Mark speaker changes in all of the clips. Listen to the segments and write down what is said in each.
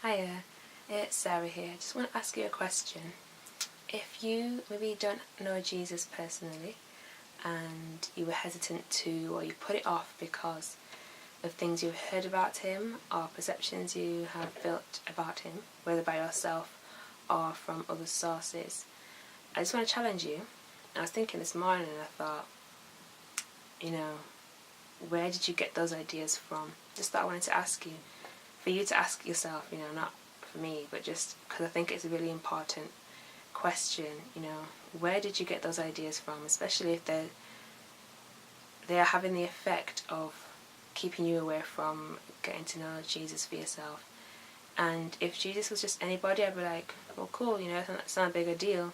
Speaker 1: Hiya, it's Sarah here. I just want to ask you a question. If you maybe don't know Jesus personally and you were hesitant to, or you put it off because of things you've heard about him or perceptions you have built about him, whether by yourself or from other sources, I just want to challenge you. I was thinking this morning and I thought, where did you get those ideas from? Just thought I wanted to ask you, for you to ask yourself, not for me, but just because I think it's a really important question, where did you get those ideas from, especially if they are having the effect of keeping you away from getting to know Jesus for yourself. And if Jesus was just anybody, I'd be like, well, cool, it's not a big a deal.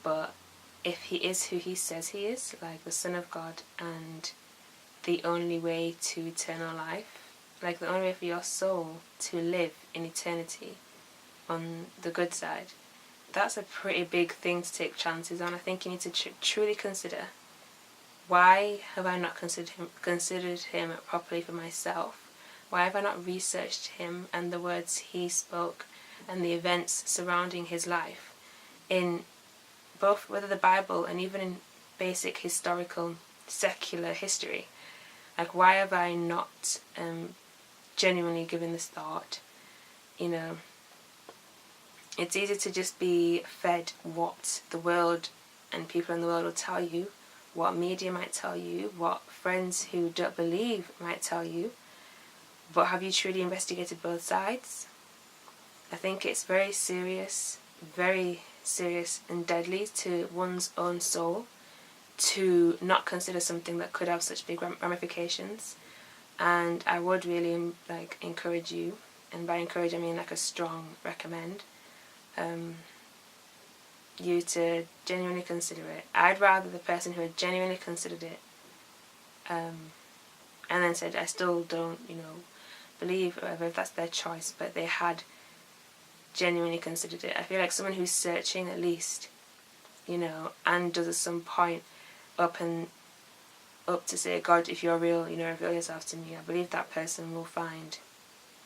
Speaker 1: But if he is who he says he is, like the Son of God and the only way to eternal life, like the only way for your soul to live in eternity on the good side, that's a pretty big thing to take chances on. I think you need to truly consider, why have I not considered him properly for myself? Why have I not researched him and the words he spoke and the events surrounding his life in both, whether the Bible and even in basic historical secular history? Like, why have I not genuinely given this thought? It's easy to just be fed what the world and people in the world will tell you, what media might tell you, what friends who don't believe might tell you. But have you truly investigated both sides? I think it's very serious and deadly to one's own soul to not consider something that could have such big ramifications. And I would really encourage you, and by encourage I mean like a strong recommend, you to genuinely consider it. I'd rather the person who had genuinely considered it and then said, I still don't, believe, or whatever, if that's their choice, but they had genuinely considered it. I feel like someone who's searching at least, and does at some point up to say, God, if you're real, reveal yourself to me. I believe that person will find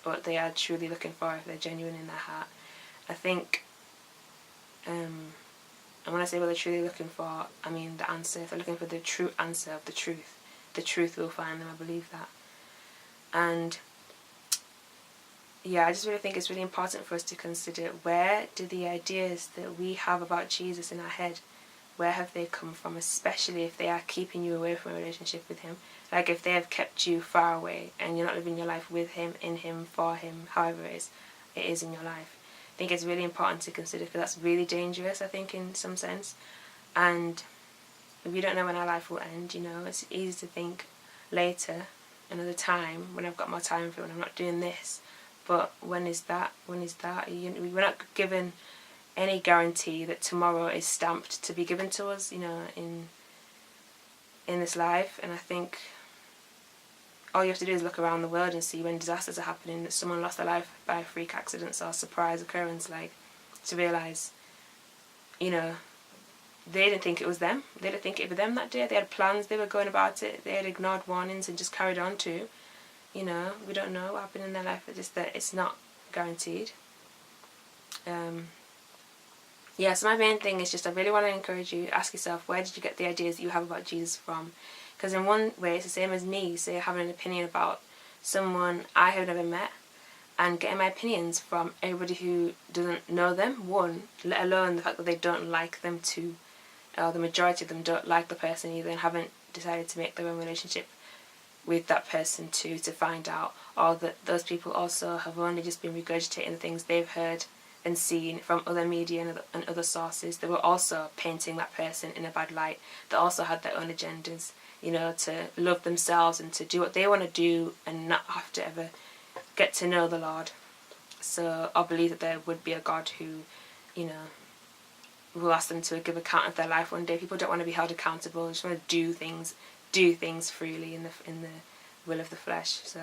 Speaker 1: what they are truly looking for if they're genuine in their heart. I think, and when I say what they're truly looking for, I mean the answer. If they're looking for the true answer of the truth will find them. I believe that. And I just really think it's really important for us to consider, where do the ideas that we have about Jesus in our head, where have they come from, especially if they are keeping you away from a relationship with him. Like if they have kept you far away and you're not living your life with him, in him, for him, however it is in your life. I think it's really important to consider, because that's really dangerous, I think, in some sense. And we don't know when our life will end, it's easy to think later, another time, when I've got more time for it, when I'm not doing this. But when is that? We're not given any guarantee that tomorrow is stamped to be given to us, in this life. And I think all you have to do is look around the world and see when disasters are happening, that someone lost their life by freak accidents or surprise occurrence, to realise, they didn't think it was them. They didn't think it was them that day. They had plans, they were going about it, they had ignored warnings and just carried on to. We don't know what happened in their life, but just that it's not guaranteed. So my main thing is just, I really want to encourage you, ask yourself, where did you get the ideas that you have about Jesus from? Because in one way, it's the same as me, say, having an opinion about someone I have never met, and getting my opinions from everybody who doesn't know them, one, let alone the fact that they don't like them too, or the majority of them don't like the person either and haven't decided to make their own relationship with that person too, to find out, or that those people also have only just been regurgitating the things they've heard and seen from other media and other sources that were also painting that person in a bad light, that also had their own agendas, to love themselves and to do what they want to do and not have to ever get to know the Lord. So I believe that there would be a God who, will ask them to give account of their life one day. People don't want to be held accountable, they just want to do things freely in the will of the flesh. So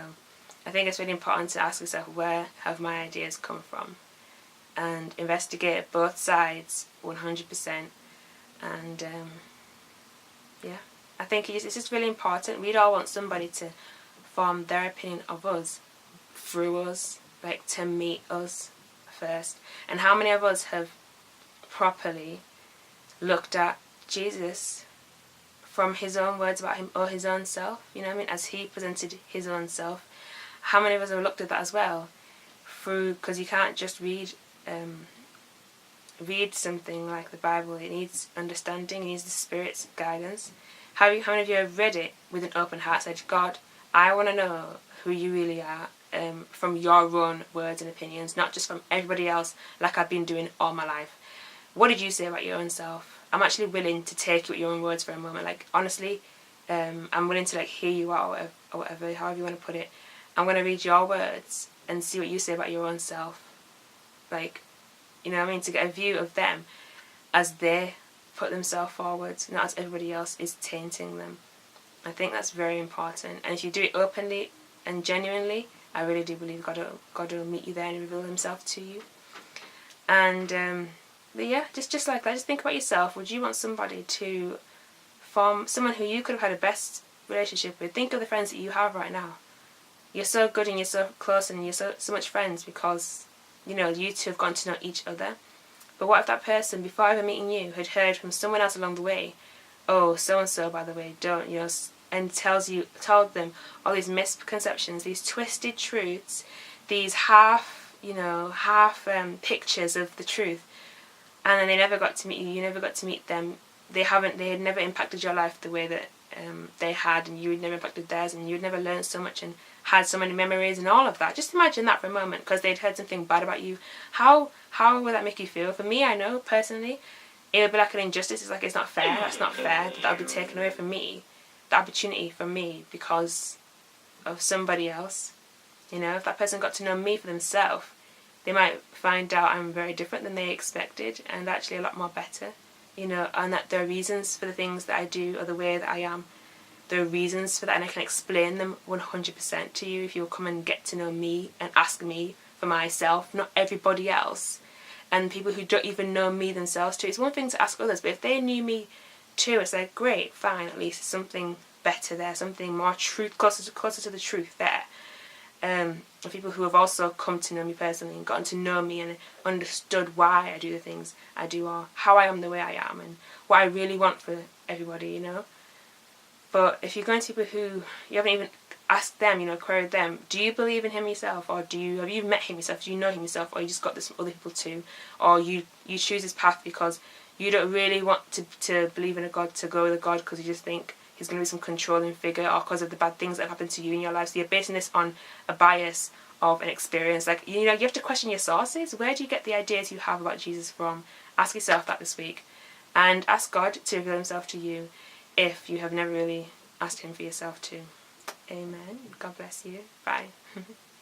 Speaker 1: I think it's really important to ask yourself, where have my ideas come from? And investigate both sides 100%. And I think it's just really important. We'd all want somebody to form their opinion of us through us, like to meet us first. And how many of us have properly looked at Jesus from his own words about him, or his own self, you know what I mean, as he presented his own self? How many of us have looked at that as well? Through, because you can't just read something like the Bible. It needs understanding, it needs the Spirit's guidance. How many of you have read it with an open heart, said, God, I want to know who you really are, from your own words and opinions, not just from everybody else like I've been doing all my life. What did you say about your own self? I'm actually willing to take you at your own words for a moment. Like, honestly, I'm willing to like hear you out, or whatever, however you want to put it. I'm going to read your words and see what you say about your own self. Like, you know what I mean? To get a view of them as they put themselves forward, not as everybody else is tainting them. I think that's very important. And if you do it openly and genuinely, I really do believe God will meet you there and reveal himself to you. And but yeah, just like that, just think about yourself. Would you want somebody to form, someone who you could have had a best relationship with? Think of the friends that you have right now. You're so good and you're so close and you're so much friends because, you know, you two have gotten to know each other. But what if that person, before ever meeting you, had heard from someone else along the way, oh, so-and-so, by the way, don't, you know, and told them all these misconceptions, these twisted truths, these half pictures of the truth, and then they never got to meet you, you never got to meet them. They had never impacted your life the way that they had, and you had never impacted theirs, and you had never learned so much and had so many memories and all of that. Just imagine that for a moment, because they'd heard something bad about you. How would that make you feel? For me, I know personally, it would be like an injustice. It's like, it's not fair. That's not fair. That would be taken away from me, the opportunity from me, because of somebody else. You know, if that person got to know me for themselves, they might find out I'm very different than they expected, and actually a lot more better. You know, and that there are reasons for the things that I do or the way that I am. There are reasons for that, and I can explain them 100% to you if you'll come and get to know me and ask me for myself, not everybody else. And people who don't even know me themselves too. It's one thing to ask others, but if they knew me too, it's like, great, fine, at least something better there, something more truth, closer to the truth there. People who have also come to know me personally and gotten to know me and understood why I do the things I do, or how I am the way I am, and what I really want for everybody, you know. But if you're going to people who you haven't even asked them, you know, queried them, do you believe in him yourself, or have you met him yourself, do you know him yourself, or you just got this from other people too, or you choose this path because you don't really want to believe in a God, to go with a God because you just think he's going to be some controlling figure, or because of the bad things that have happened to you in your life. So you're basing this on a bias of an experience. Like, you know, you have to question your sources. Where do you get the ideas you have about Jesus from? Ask yourself that this week, and ask God to reveal himself to you if you have never really asked him for yourself too. Amen. God bless you. Bye.